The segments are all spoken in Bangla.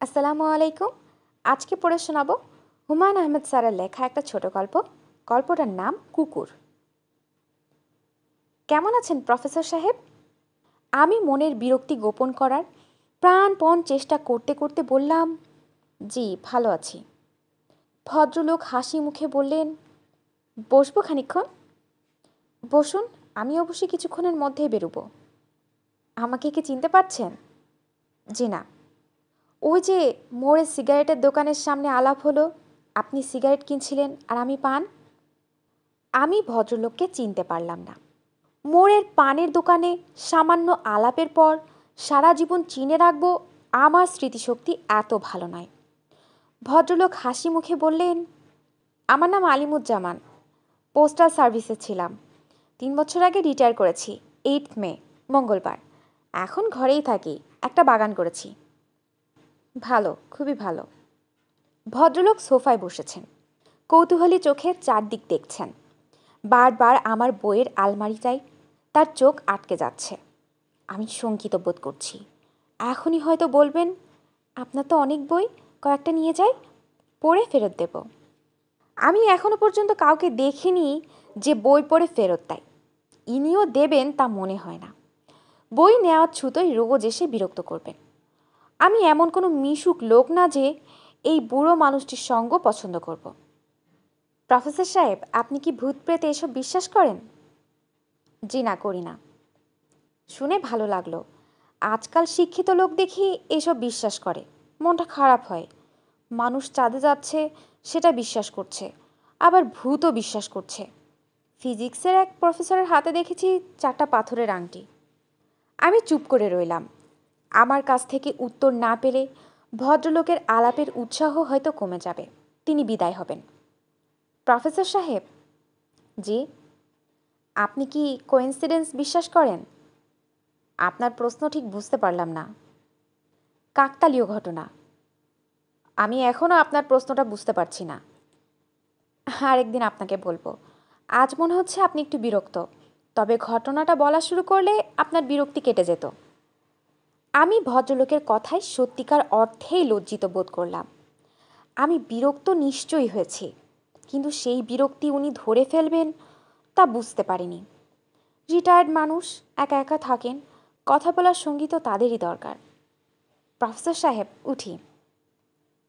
আসসালামু আলাইকুম। আজকে পড়ে শোনাবো হুমায়ুন আহমেদ স্যারের লেখা একটা ছোট গল্প। গল্পটার নাম কুকুর। কেমন আছেন প্রফেসর সাহেব? আমি মনের বিরক্তি গোপন করার প্রাণপণ চেষ্টা করতে করতে বললাম, জি ভালো আছি। ভদ্রলোক হাসি মুখে বললেন, বসবো খানিকক্ষণ? বসুন, আমি অবশ্যই কিছুক্ষণের মধ্যেই বেরোবো। আমাকে কি চিনতে পারছেন? জি না। ওই যে মোড়ে সিগারেটের দোকানের সামনে আলাপ হলো, আপনি সিগারেট কিনছিলেন আর আমি পান। আমি ভদ্রলোককে চিনতে পারলাম না। মোড়ের পানের দোকানে সামান্য আলাপের পর সারা জীবন চিনে রাখব, আমার স্মৃতিশক্তি এত ভালো নয়। ভদ্রলোক হাসি মুখে বললেন, আমার নাম আলিমুজ্জামান, পোস্টাল সার্ভিসে ছিলাম। 3 বছর আগে রিটায়ার করেছি, 8 মে মঙ্গলবার। এখন ঘরেই থাকি, একটা বাগান করেছি। ভালো, খুবই ভালো। ভদ্রলোক সোফায় বসেছেন, কৌতূহলী চোখে চারদিক দেখছেন। বারবার আমার বইয়ের আলমারিটায় তার চোখ আটকে যাচ্ছে। আমি শঙ্কিত বোধ করছি। এখনই হয়তো বলবেন, আপনার তো অনেক বই, কয়েকটা নিয়ে যাই, পড়ে ফেরত দেব। আমি এখনো পর্যন্ত কাউকে দেখিনি যে বই পড়ে ফেরত দেয়। ইনিও দেবেন তা মনে হয় না। বই নেওয়ার ছুতোয় রোজ এসে বিরক্ত করবেন। আমি এমন কোনো মিশুক লোক না যে এই বুড়ো মানুষটির সঙ্গ পছন্দ করব। প্রফেসর সাহেব, আপনি কি ভূত প্রেতে এসব বিশ্বাস করেন? জি না, করি না। শুনে ভালো লাগলো। আজকাল শিক্ষিত লোক দেখি এসব বিশ্বাস করে, মনটা খারাপ হয়। মানুষ চাঁদে যাচ্ছে সেটা বিশ্বাস করছে, আবার ভূতও বিশ্বাস করছে। ফিজিক্সের এক প্রফেসরের হাতে দেখেছি 4টা পাথরের আংটি। আমি চুপ করে রইলাম। আমার কাছ থেকে উত্তর না পেলে ভদ্রলোকের আলাপের উৎসাহ হয়তো কমে যাবে। তিনি বিদায় হবেন। প্রফেসর সাহেব। জি। আপনি কি কোইন্সিডেন্স বিশ্বাস করেন? আপনার প্রশ্ন ঠিক বুঝতে পারলাম না। কাকতালীয় ঘটনা। আমি এখনও আপনার প্রশ্নটা বুঝতে পারছি না। আরেকদিন আপনাকে বলবো। আজ মনে হচ্ছে আপনি একটু বিরক্ত, তবে ঘটনাটা বলা শুরু করলে আপনার বিরক্তি কেটে যেত। আমি ভদ্রলোকের কথায় সত্যিকার অর্থেই লজ্জিত বোধ করলাম। আমি বিরক্ত নিশ্চয়ই হয়েছি, কিন্তু সেই বিরক্তি উনি ধরে ফেলবেন তা বুঝতে পারিনি। রিটায়ার্ড মানুষ, একা একা থাকেন, কথা বলার সঙ্গী তো তাদেরই দরকার। প্রফেসর সাহেব, উঠি।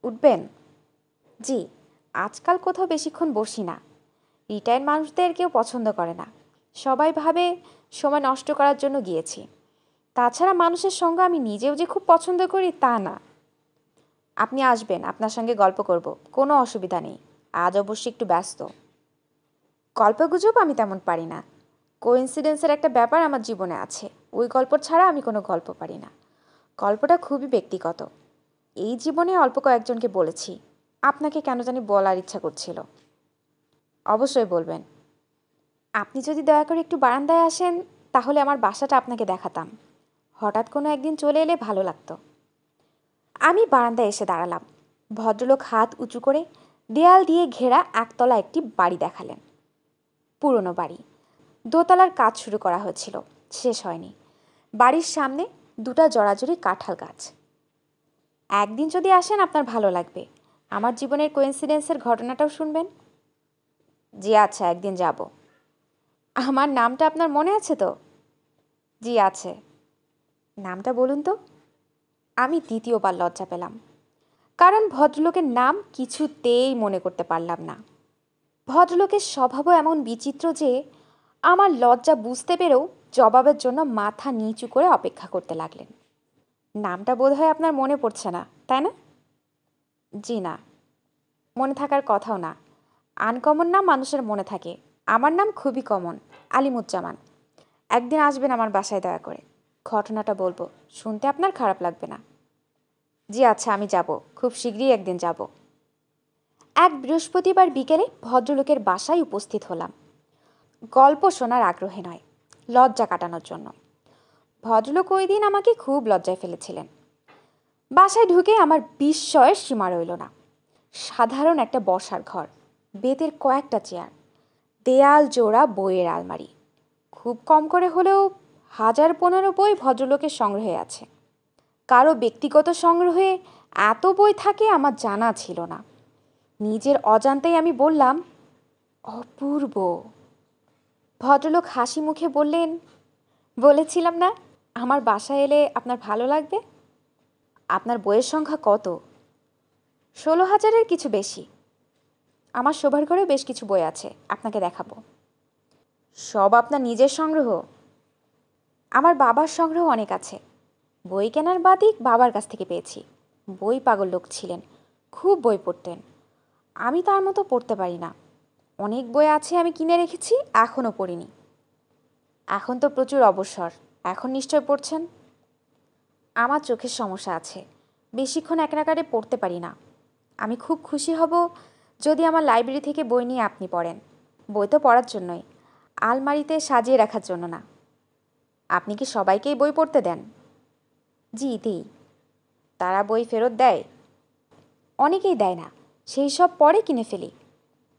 উঠবেন? জি। আজকাল কোথাও বেশিক্ষণ বসি না। রিটায়ার্ড মানুষদের কেউ পছন্দ করে না। সবাই ভাবে সময় নষ্ট করার জন্য গিয়েছি। তাছাড়া মানুষের সঙ্গ আমি নিজেও যে খুব পছন্দ করি তা না। আপনি আসবেন, আপনার সঙ্গে গল্প করব, কোনো অসুবিধা নেই। আজ অবশ্যই একটু ব্যস্ত। গল্পগুজব আমি তেমন পারি না। কোইন্সিডেন্সের একটা ব্যাপার আমার জীবনে আছে, ওই গল্প ছাড়া আমি কোনো গল্প পারি না। গল্পটা খুবই ব্যক্তিগত। এই জীবনে অল্প কয়েকজনকে বলেছি, আপনাকে কেন জানি বলার ইচ্ছা করছিল। অবশ্যই বলবেন। আপনি যদি দয়া করে একটু বারান্দায় আসেন, তাহলে আমার বাসাটা আপনাকে দেখাতাম। হঠাৎ কোনো একদিন চলে এলে ভালো লাগতো। আমি বারান্দায় এসে দাঁড়ালাম। ভদ্রলোক হাত উঁচু করে দেয়াল দিয়ে ঘেরা একতলা একটি বাড়ি দেখালেন। পুরনো বাড়ি। দোতলার কাজ শুরু করা হয়েছিল, শেষ হয়নি। বাড়ির সামনে 2টা জোড়াজুড়ি কাঁঠাল গাছ। একদিন যদি আসেন আপনার ভালো লাগবে। আমার জীবনের কোইন্সিডেন্সের ঘটনাটাও শুনবেন। জি আচ্ছা, একদিন যাব। আমার নামটা আপনার মনে আছে তো? জি আছে। নামটা বলুন তো। আমি দ্বিতীয়বার লজ্জা পেলাম, কারণ ভদ্রলোকের নাম কিছুতেই মনে করতে পারলাম না। ভদ্রলোকের স্বভাবও এমন বিচিত্র যে আমার লজ্জা বুঝতে পেরেও জবাবের জন্য মাথা নিচু করে অপেক্ষা করতে লাগলেন। নামটা বোধহয় আপনার মনে পড়ছে না, তাই না? জি না, মনে থাকার কথাও না। আনকমন নাম মানুষের মনে থাকে। আমার নাম খুবই কমন, আলিমুজ্জামান। একদিন আসবেন আমার বাসায় দয়া করে, ঘটনাটা বলবো, শুনতে আপনার খারাপ লাগবে না। জি আচ্ছা, আমি যাব, খুব শীঘ্রই একদিন যাব। এক বৃহস্পতিবার বিকেলে ভদ্রলোকের বাসায় উপস্থিত হলাম, গল্প শোনার আগ্রহে নয়, লজ্জা কাটানোর জন্য। ভদ্রলোক ওই দিন আমাকে খুব লজ্জায় ফেলেছিলেন। বাসায় ঢুকে আমার বিস্ময়ের সীমা রইল না। সাধারণ একটা বসার ঘর, বেতের কয়েকটা চেয়ার, দেয়াল জোড়া বইয়ের আলমারি। খুব কম করে হলেও 1015 বই ভদ্রলোকের সংগ্রহে আছে। কারো ব্যক্তিগত সংগ্রহে এত বই থাকে আমার জানা ছিল না। নিজের অজান্তেই আমি বললাম, অপূর্ব। ভদ্রলোক হাসি মুখে বললেন, বলেছিলাম না আমার বাসায় এলে আপনার ভালো লাগবে। আপনার বইয়ের সংখ্যা কত? 16,000-এর কিছু বেশি। আমার শোবার ঘরেও বেশ কিছু বই আছে, আপনাকে দেখাবো। সব আপনার নিজের সংগ্রহ? আমার বাবার সংগ্রহ অনেক আছে। বই কেনার বাদই বাবার কাছ থেকে পেয়েছি। বই পাগল লোক ছিলেন, খুব বই পড়তেন। আমি তার মতো পড়তে পারি না। অনেক বই আছে আমি কিনে রেখেছি, এখনও পড়িনি। এখন তো প্রচুর অবসর, এখন নিশ্চয় পড়ছেন? আমার চোখের সমস্যা আছে, বেশিক্ষণ এক নাগাড়ে পড়তে পারি না। আমি খুব খুশি হব যদি আমার লাইব্রেরি থেকে বই নিয়ে আপনি পড়েন। বই তো পড়ার জন্যই, আলমারিতে সাজিয়ে রাখার জন্য না। আপনি কি সবাইকেই বই পড়তে দেন? জি দিই। তারা বই ফেরত দেয়? অনেকেই দেয় না, সেই সব পরে কিনে ফেলি।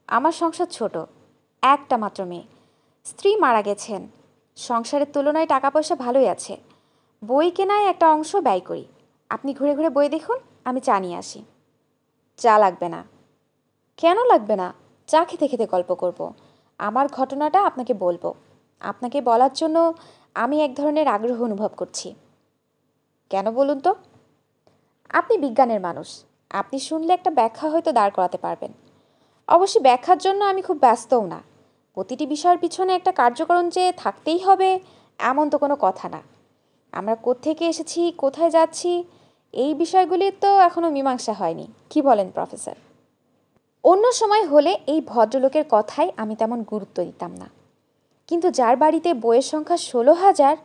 আমার সংসার ছোট, একটা মাত্র মেয়ে। স্ত্রী মারা গেছেন, সংসারের তুলনায় টাকা পয়সা ভালোই আছে। বই কেনায় একটা অংশ ব্যয় করি। আপনি ঘুরে ঘুরে বই দেখুন, আমি চা নিয়ে আসি। চা লাগবে না। কেন লাগবে না? চা খেতে খেতে গল্প করব। আমার ঘটনাটা আপনাকে বলবো। আপনাকে বলার জন্য আমি এক ধরনের আগ্রহ অনুভব করছি। কেন বলুন তো? আপনি বিজ্ঞানের মানুষ, আপনি শুনলে একটা ব্যাখ্যা হয়তো দাঁড় করাতে পারবেন। অবশ্যই ব্যাখ্যার জন্য আমি খুব ব্যস্তও না। প্রতিটি বিষয়ের পিছনে একটা কার্যকারণ যে থাকতেই হবে এমন তো কোনো কথা না। আমরা কোত্থেকে এসেছি, কোথায় যাচ্ছি, এই বিষয়গুলির তো এখনও মীমাংসা হয়নি। কি বলেন প্রফেসর? অন্য সময় হলে এই ভদ্রলোকের কথায় আমি তেমন গুরুত্ব দিতাম না, কিন্তু যার বাড়িতে বইয়ের সংখ্যা 16,000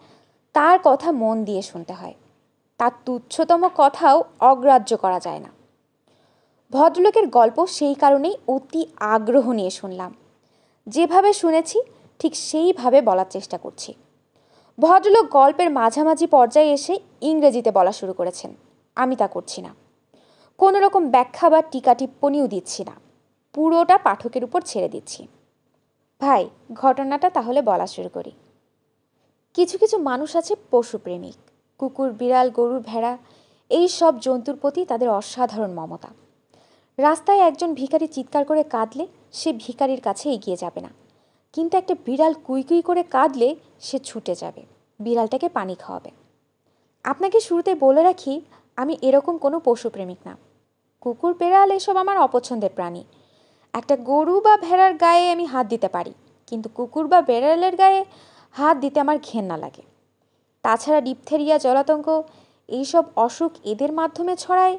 তার কথা মন দিয়ে শুনতে হয়। তার তুচ্ছতম কথাও অগ্রাহ্য করা যায় না। ভদ্রলোকের গল্প সেই কারণেই অতি আগ্রহ নিয়ে শুনলাম। যেভাবে শুনেছি ঠিক সেইভাবে বলার চেষ্টা করছি। ভদ্রলোক গল্পের মাঝামাঝি পর্যায়ে এসে ইংরেজিতে বলা শুরু করেছেন। আমি তা করছি না। কোনো রকম ব্যাখ্যা বা টিকা টিপ্পণীও দিচ্ছি না, পুরোটা পাঠকের উপর ছেড়ে দিচ্ছি। ভাই, ঘটনাটা তাহলে বলা শুরু করি। কিছু কিছু মানুষ আছে পশুপ্রেমিক। কুকুর, বিড়াল, গরু, ভেড়া এই সব জন্তুর প্রতি তাদের অসাধারণ মমতা। রাস্তায় একজন ভিখারি চিৎকার করে কাঁদলে সে ভিখারির কাছে এগিয়ে যাবে না, কিন্তু একটা বিড়াল কুই কুই করে কাঁদলে সে ছুটে যাবে, বিড়ালটাকে পানি খাওয়াবে। আপনাকে শুরুতে বলে রাখি, আমি এরকম কোনো পশুপ্রেমিক না। কুকুর, বেড়াল এসব আমার অপছন্দের প্রাণী। একটা গরু বা ভেড়ার গায়ে আমি হাত দিতে পারি, কিন্তু কুকুর বা বেড়ালের গায়ে হাত দিতে আমার ঘেন্না লাগে। তাছাড়া ডিপথেরিয়া, জলাতঙ্ক এইসব অসুখ এদের মাধ্যমে ছড়ায়,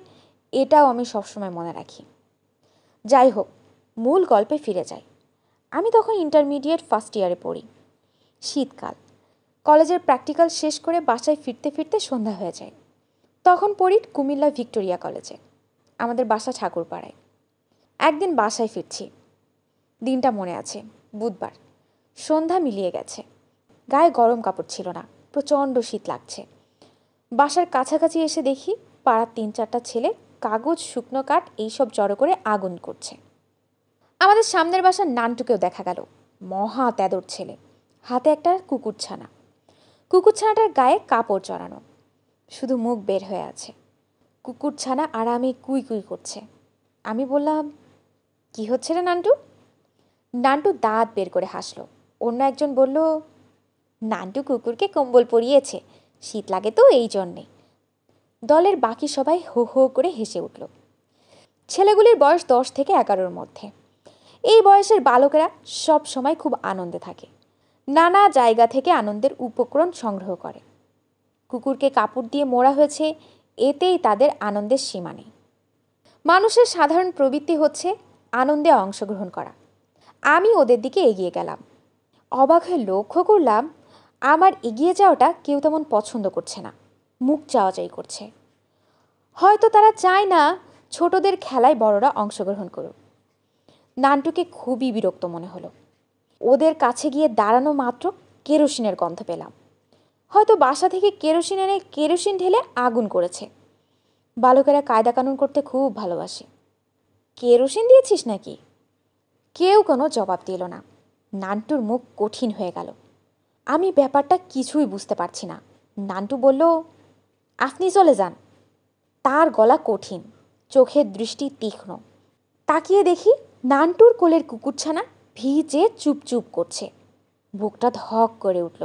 এটাও আমি সবসময় মনে রাখি। যাই হোক, মূল গল্পে ফিরে যাই। আমি তখন ইন্টারমিডিয়েট ফার্স্ট ইয়ারে পড়ি। শীতকাল, কলেজের প্র্যাকটিক্যাল শেষ করে বাসায় ফিরতে ফিরতে সন্ধ্যা হয়ে যায়। তখন পড়ি কুমিল্লা ভিক্টোরিয়া কলেজে। আমাদের বাসা ঠাকুরপাড়ায়। একদিন বাসায় ফিরছি, দিনটা মনে আছে, বুধবার। সন্ধ্যা মিলিয়ে গেছে, গায়ে গরম কাপড় ছিল না, প্রচণ্ড শীত লাগছে। বাসার কাছাকাছি এসে দেখি পাড়ার 3-4টা ছেলে কাগজ, শুকনো কাঠ এইসব জড়ো করে আগুন করছে। আমাদের সামনের বাসার নানটুকেও দেখা গেল, মহা তেদর ছেলে, হাতে একটা কুকুরছানা। কুকুরছানাটার গায়ে কাপড় জড়ানো, শুধু মুখ বের হয়ে আছে। কুকুরছানা আরামে কুই কুই করছে। আমি বললাম, কি হচ্ছে রে নান্টু? নান্টু দাঁত বের করে হাসলো। অন্য একজন বলল, নান্টু কুকুরকে কম্বল পরিয়েছে, শীত লাগে তো এই জন্যে। দলের বাকি সবাই হো হো করে হেসে উঠল। ছেলেগুলির বয়স 10 থেকে 11-র মধ্যে। এই বয়সের বালকেরা সব সময় খুব আনন্দে থাকে, নানা জায়গা থেকে আনন্দের উপকরণ সংগ্রহ করে। কুকুরকে কাপড় দিয়ে মোড়া হয়েছে, এতেই তাদের আনন্দের সীমা নেই। মানুষের সাধারণ প্রবৃত্তি হচ্ছে আনন্দে অংশগ্রহণ করা। আমি ওদের দিকে এগিয়ে গেলাম। অবাক হয়ে লক্ষ্য করলাম আমার এগিয়ে যাওয়াটা কেউ তেমন পছন্দ করছে না, মুখ চাওয়াচাই করছে। হয়তো তারা চায় না ছোটদের খেলায় বড়রা অংশগ্রহণ করুক। নান্টুকে খুবই বিরক্ত মনে হলো। ওদের কাছে গিয়ে দাঁড়ানো মাত্র কেরোসিনের গন্ধ পেলাম। হয়তো বাসা থেকে কেরোসিন এনে কেরোসিন ঢেলে আগুন করেছে। বালকেরা কায়দা কানুন করতে খুব ভালোবাসে। কেরোসিন দিয়েছিস নাকি? কেউ কোনো জবাব দিল না। নান্টুর মুখ কঠিন হয়ে গেল। আমি ব্যাপারটা কিছুই বুঝতে পারছি না। নান্টু বলল, আপনি চলে যান। তার গলা কঠিন, চোখের দৃষ্টি তীক্ষ্ণ। তাকিয়ে দেখি নান্টুর কোলের কুকুরছানা ভিজে চুপচুপ করছে। বুকটা ধক করে উঠল।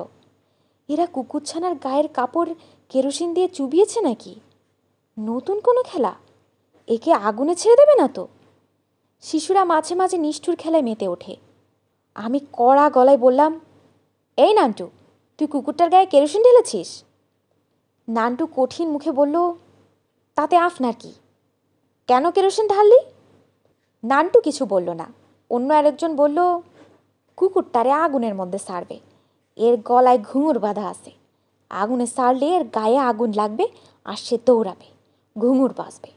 এরা কুকুরছানার গায়ের কাপড় কেরোসিন দিয়ে চুবিয়েছে নাকি? নতুন কোনো খেলা? একে আগুনে ছেড়ে দেবে না তো? শিশুরা মাঝে মাঝে নিষ্ঠুর খেলায় মেতে ওঠে। আমি কড়া গলায় বললাম, এই নান্টু, তুই কুকুরটার গায়ে কেরোসিন ঢেলেছিস? নান্টু কঠিন মুখে বলল, তাতে আপনার কি? কেন কেরোসিন ঢাললি? নান্টু কিছু বলল না। অন্য আরেকজন বলল, কুকুরটারে আগুনের মধ্যে সারবে। এর গলায় ঘুঙুর বাঁধা আছে। আগুনে সারলে এর গায়ে আগুন লাগবে আর সে দৌড়াবে, ঘুঙুর বাজবে।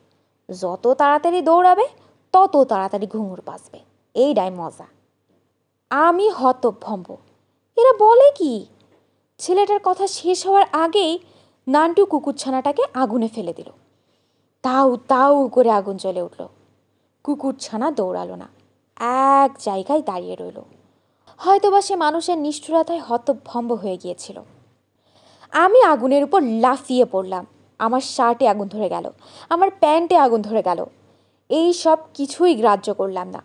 যত তাড়াতাড়ি দৌড়াবে তত তাড়াতাড়ি ঘুঙুর বাজবে। এইটাই মজা। আমি হতভম্ব। এরা বলে কি? ছেলেটার কথা শেষ হওয়ার আগেই নান্টু কুকুরছানাটাকে আগুনে ফেলে দিল। তাও তাও করে আগুন জ্বলে উঠল। কুকুরছানা দৌড়ালো না, এক জায়গায় দাঁড়িয়ে রইল। হয়তোবা সে মানুষের নিষ্ঠুরতায় হতভম্ব হয়ে গিয়েছিল। আমি আগুনের উপর লাফিয়ে পড়লাম। আমার শার্টে আগুন ধরে গেল, আমার প্যান্টে আগুন ধরে গেল। এই সব কিছুই গ্রাহ্য করলাম না।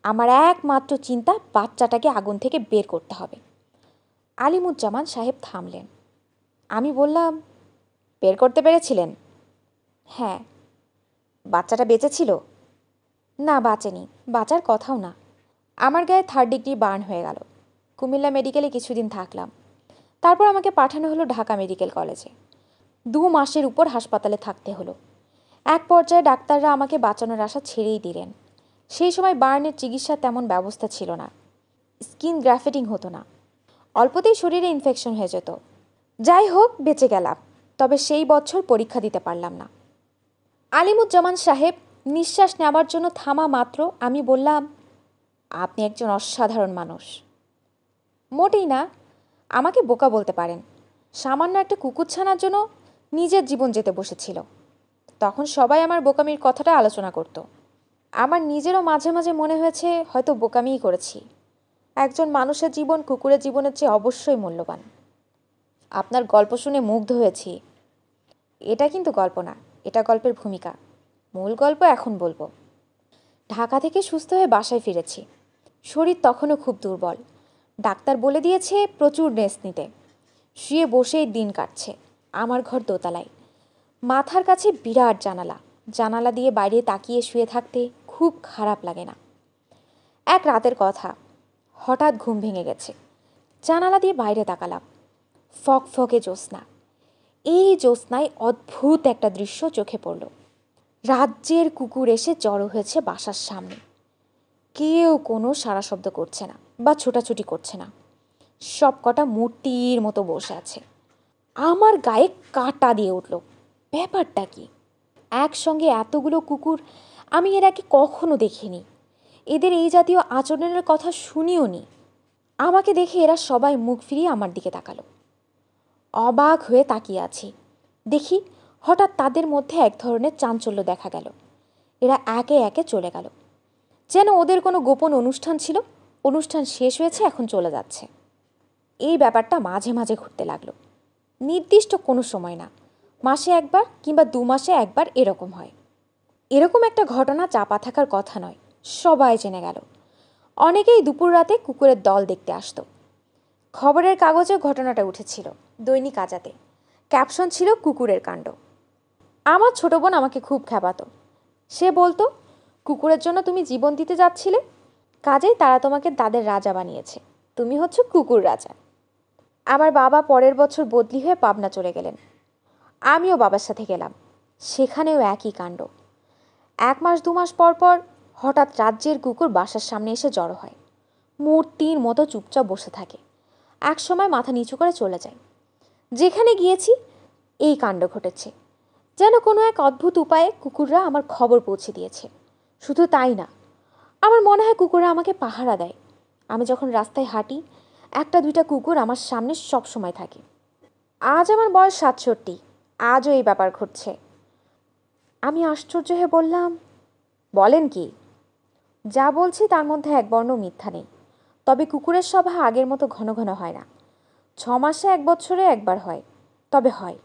আমার একমাত্র চিন্তা বাচ্চাটাকে আগুন থেকে বের করতে হবে। আলিমুজ্জামান সাহেব থামলেন। আমি বললাম, বের করতে পেরেছিলেন? হ্যাঁ। বাচ্চাটা বেঁচে ছিল? না, বাঁচেনি, বাঁচার কথাও না। আমার গায়ে 3rd ডিগ্রি বার্ন হয়ে গেল। কুমিল্লা মেডিকেলে কিছুদিন থাকলাম। তারপর আমাকে পাঠানো হলো ঢাকা মেডিকেল কলেজে। 2 মাসের উপর হাসপাতালে থাকতে হলো। এক পর্যায়ে ডাক্তাররা আমাকে বাঁচানোর আশা ছেড়েই দিলেন। সেই সময় বার্নের চিকিৎসার তেমন ব্যবস্থা ছিল না। স্কিন গ্রাফটিং হতো না। অল্পতেই শরীরে ইনফেকশন হয়ে যেত। যাই হোক, বেঁচে গেলাম। তবে সেই বছর পরীক্ষা দিতে পারলাম না। আলিমুজ্জামান সাহেব নিঃশ্বাস নেওয়ার জন্য থামা মাত্র আমি বললাম, আপনি একজন অসাধারণ মানুষ। মোটেই না, আমাকে বোকা বলতে পারেন। সামান্য একটা কুকুরছানার জন্য নিজের জীবন যেতে বসেছিল। তখন সবাই আমার বোকামির কথাটা আলোচনা করত। আমার নিজেরও মাঝে মাঝে মনে হয়েছে হয়তো বোকামিই করেছি। একজন মানুষের জীবন কুকুরের জীবনের চেয়ে অবশ্যই মূল্যবান। আপনার গল্প শুনে মুগ্ধ হয়েছি। এটা কিন্তু গল্প না, এটা গল্পের ভূমিকা। মূল গল্প এখন বলবো। ঢাকা থেকে সুস্থ হয়ে বাসায় ফিরেছি। শরীর তখনও খুব দুর্বল। ডাক্তার বলে দিয়েছে প্রচুর রেস্ট নিতে। শুয়ে বসেই দিন কাটছে। আমার ঘর দোতলায়। মাথার কাছে বিরাট জানালা। জানালা দিয়ে বাইরে তাকিয়ে শুয়ে থাকতে খুব খারাপ লাগে না। এক রাতের কথা, হঠাৎ ঘুম ভেঙে গেছে। জানালা দিয়ে বাইরে তাকালাম। ফকফকে জ্যোৎস্না। এই জ্যোৎস্নায় অদ্ভুত একটা দৃশ্য চোখে পড়ল। রাজ্যের কুকুর এসে জড়ো হয়েছে বাসার সামনে। কেউ কোনো সাড়া শব্দ করছে না বা ছোটাছুটি করছে না। সব কটা মূর্তির মতো বসে আছে। আমার গায়ে কাঁটা দিয়ে উঠল। ব্যাপারটা কি? একসঙ্গে এতগুলো কুকুর আমি এর আগে কখনো দেখিনি। এদের এই জাতীয় আচরণের কথা শুনিও নি। আমাকে দেখে এরা সবাই মুখ ফিরিয়ে আমার দিকে তাকালো। অবাক হয়ে তাকিয়ে আছি। দেখি হঠাৎ তাদের মধ্যে এক ধরনের চাঞ্চল্য দেখা গেল। এরা একে একে চলে গেল, যেন ওদের কোনো গোপন অনুষ্ঠান ছিল। অনুষ্ঠান শেষ হয়েছে, এখন চলে যাচ্ছে। এই ব্যাপারটা মাঝে মাঝে ঘটতে লাগলো। নির্দিষ্ট কোনো সময় না, মাসে একবার কিংবা 2 মাসে একবার এরকম হয়। এরকম একটা ঘটনা চাপা থাকার কথা নয়, সবাই জেনে গেল। অনেকেই দুপুর রাতে কুকুরের দল দেখতে আসতো। খবরের কাগজে ঘটনাটা উঠেছিল, দৈনিক আজাতে। ক্যাপশন ছিল কুকুরের কাণ্ড। আমার ছোট বোন আমাকে খুব খেপাতো। সে বলতো, কুকুরের জন্য তুমি জীবন দিতে যাচ্ছিলে, কাজেই তারা তোমাকে তাদের রাজা বানিয়েছে। তুমি হচ্ছ কুকুর রাজা। আমার বাবা পরের বছর বদলি হয়ে পাবনা চলে গেলেন। আমিও বাবার সাথে গেলাম। সেখানেও একই কাণ্ড। 1 মাস 2 মাস পর পর হঠাৎ রাজ্যের কুকুর বাসার সামনে এসে জড়ো হয়। মূর্তির মতো চুপচাপ বসে থাকে। এক সময় মাথা নিচু করে চলে যায়। যেখানে গিয়েছি এই কাণ্ড ঘটেছে। যেন কোনো এক অদ্ভুত উপায়ে কুকুররা আমার খবর পৌঁছে দিয়েছে। শুধু তাই না, আমার মনে হয় কুকুররা আমাকে পাহারা দেয়। আমি যখন রাস্তায় হাঁটি, 1-2টা কুকুর আমার সামনে সব সময় থাকে। আজ আমার বয়স 67, আজও এই ব্যাপার ঘটছে। আমি আশ্চর্য হয়ে বললাম, বলেন কি? যা বলছি তার মধ্যে এক বর্ণ মিথ্যা নেই। তবে কুকুরের সভা আগের মতো ঘন ঘন হয় না। 6 মাসে 1 বছরে একবার হয়, তবে হয়।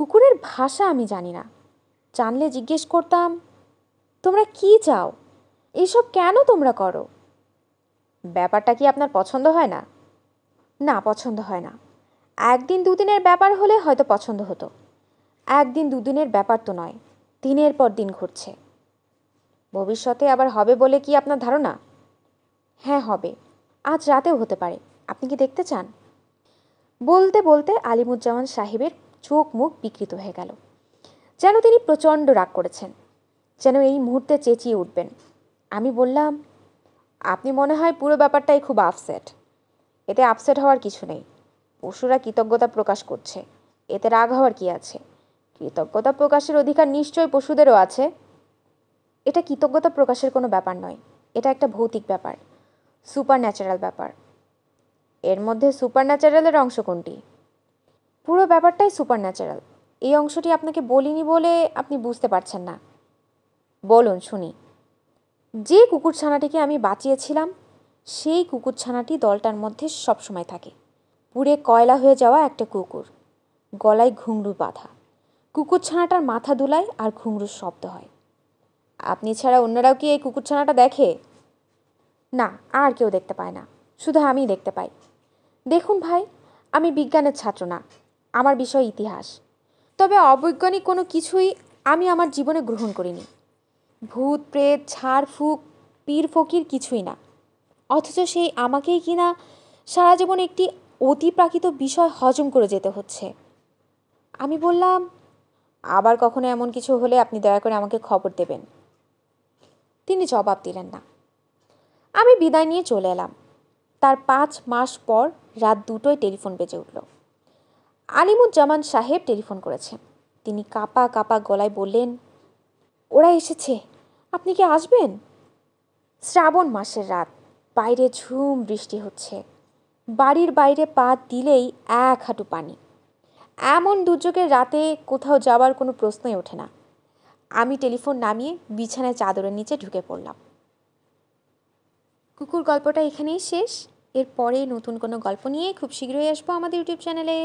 কুকুরের ভাষা আমি জানি না, জানলে জিজ্ঞেস করতাম, তোমরা কি চাও, এইসব কেন তোমরা করো? ব্যাপারটা কি আপনার পছন্দ হয় না? না, পছন্দ হয় না। একদিন দুদিনের ব্যাপার হলে হয়তো পছন্দ হতো, একদিন দুদিনের ব্যাপার তো নয়, দিনের পর দিন ঘুরছে। ভবিষ্যতে আবার হবে বলে কি আপনার ধারণা? হ্যাঁ, হবে, আজ রাতেও হতে পারে। আপনি কি দেখতে চান? বলতে বলতে আলিমুজ্জামান সাহেবের চোখ মুখ বিকৃত হয়ে গেল, যেন তিনি প্রচণ্ড রাগ করেছেন, যেন এই মুহূর্তে চেঁচিয়ে উঠবেন। আমি বললাম, আপনি মনে হয় পুরো ব্যাপারটাই খুব আপসেট। এতে আপসেট হওয়ার কিছু নেই। পশুরা কৃতজ্ঞতা প্রকাশ করছে, এতে রাগ হওয়ার কি আছে? কৃতজ্ঞতা প্রকাশের অধিকার নিশ্চয়ই পশুদেরও আছে। এটা কৃতজ্ঞতা প্রকাশের কোনো ব্যাপার নয়, এটা একটা ভৌতিক ব্যাপার, সুপার ন্যাচারাল ব্যাপার। এর মধ্যে সুপার ন্যাচারালের অংশ কোনটি? পুরো ব্যাপারটাই সুপার ন্যাচারাল। এই অংশটি আপনাকে বলিনি বলে আপনি বুঝতে পারছেন না। বলুন শুনি। যে কুকুরছানাটিকে আমি বাঁচিয়েছিলাম, সেই কুকুরছানাটি দলটার মধ্যে সবসময় থাকে। পুড়ে কয়লা হয়ে যাওয়া একটা কুকুর, গলায় ঘুঙরু বাঁধা। কুকুরছানাটার মাথা দুলায় আর ঘুঙরুর শব্দ হয়। আপনি ছাড়া অন্যরাও কি এই কুকুরছানাটা দেখে? না, আর কেউ দেখতে পায় না, শুধু আমিই দেখতে পাই। দেখুন ভাই, আমি বিজ্ঞানের ছাত্র না, আমার বিষয় ইতিহাস। তবে অবৈজ্ঞানিক কোনো কিছুই আমি আমার জীবনে গ্রহণ করিনি। ভূত প্রেত ঝাড়ফুঁক পীর ফকির কিছুই না। অথচ সেই আমাকেই কিনা সারা জীবন একটি অতিপ্রাকৃত বিষয় হজম করে যেতে হচ্ছে। আমি বললাম, আবার কখনো এমন কিছু হলে আপনি দয়া করে আমাকে খবর দেবেন। তিনি জবাব দিলেন না। আমি বিদায় নিয়ে চলে এলাম। তার 5 মাস পর রাত 2টোয় টেলিফোন বেজে উঠল। আলিমুজ্জামান সাহেব টেলিফোন করেছেন। তিনি কাঁপা কাঁপা গলায় বললেন, ওরা এসেছে, আপনি কি আসবেন? শ্রাবণ মাসের রাত, বাইরে ঝুম বৃষ্টি হচ্ছে। বাড়ির বাইরে পা দিলেই 1 হাঁটু পানি। এমন দুর্যোগের রাতে কোথাও যাওয়ার কোনো প্রশ্নই ওঠে না। আমি টেলিফোন নামিয়ে বিছানায় চাদরের নিচে ঢুকে পড়লাম। কুকুর গল্পটা এখানেই শেষ। এরপরে নতুন কোনো গল্প নিয়ে খুব শীঘ্রই আসবো আমাদের ইউটিউব চ্যানেলে।